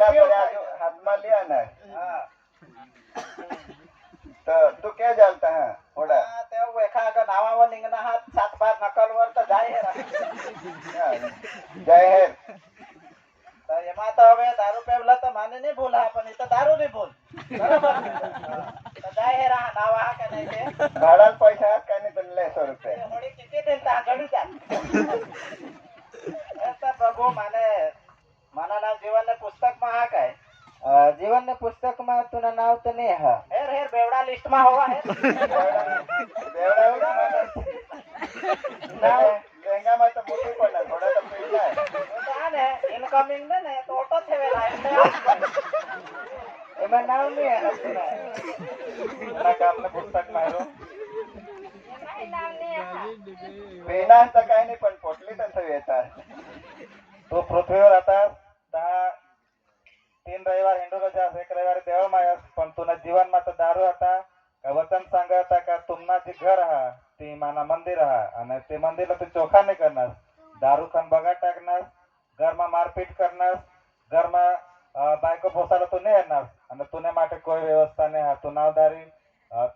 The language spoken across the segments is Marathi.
हाथ में लिया ना। तो तू क्या जानता है थोड़ा ते वेखा का नावावर निघणं हात 7 बार नकलवर तर जाहीर जाहिर तर एमा तर હવે दारू पेवला तर माने नाही बोल हा पण इथं दारू नाही बोल बरोबर तर जाहीर हा नाव हा का नाही ते भाड़ा पैसा का नहीं बनले 100 रुपये होडी किती देता गडी जा ऐसा बघू माने माना नाव जीवन ने पुस्तक में हा काय जीवन ने पुस्तक में तुना नाव तो नहीं है हेर हेर बेवडा लिस्ट में होवा है लहंगा में तो मोटी पड़ना थोड़ा तो पीला है तो आने इनकमिंग में नहीं तो ऑटो थे वेला एमा नाव नहीं है ना तुना ना काम में पुस्तक मारो नाही नाव नाही आहे पीना तर काही नाही पण पोटली तर येतात तो पृथ्वीवर आता 3 रविवार हिंडूरजास 1 रविवार देवमायास पण तुला जीवन मात दारू आता का वचन सांगता का तुमना जे घर हा ते माना मंदिर हा आणि ते मंदिरला तू चोखा नाही करणार दारू खान बगा टाकणार घरमा मारपीट करणार घरमा बायको पोसाला तू नाही येणार आणि तुने માટે કોઈ વ્યવસ્થા નહીં હા તું નાવદારી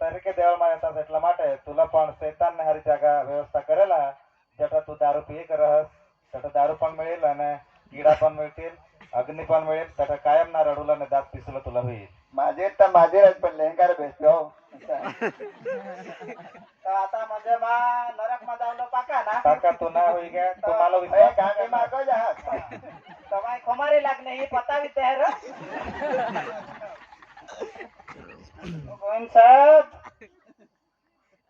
તરીકે દેવમાં येतात એટલા માટે तुला पण शैतान ने हर जगह व्यवस्था करेला जेटा तू दारू पी करस तेटा दारू पण मिळेल आणि किडा पण मिळतील अग्नी पण मिळेल तेटा कायम ना रडूला ने दात पिसलं तुला होईल माझे तर माझे राज पण लहंगा भेटतो तर आता म्हणजे मा नरक मा जावलं पाका ना काका तू ना होई गया तुम्हाला ए विश्वास गाडी मागो जा तमाय खुमारी लागणे ही पतावी तयार गोविंद साहब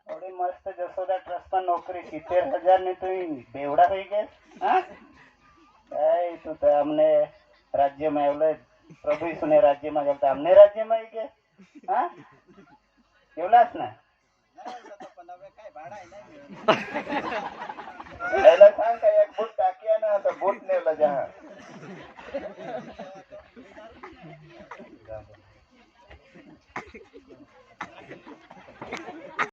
थोड़ी मस्त जसोदा ट्रस्ट में नौकरी 70,000 ने तो बेवड़ा हो गए हाँ तू तो हमने राज्य में एवले प्रभु सुने राज्य में जब हमने राज्य में ही गए हाँ एवलाच ना पण હવે काय भाडा नाही याला सांग का एक बूट टाकिया ना तो बूट नेवला जा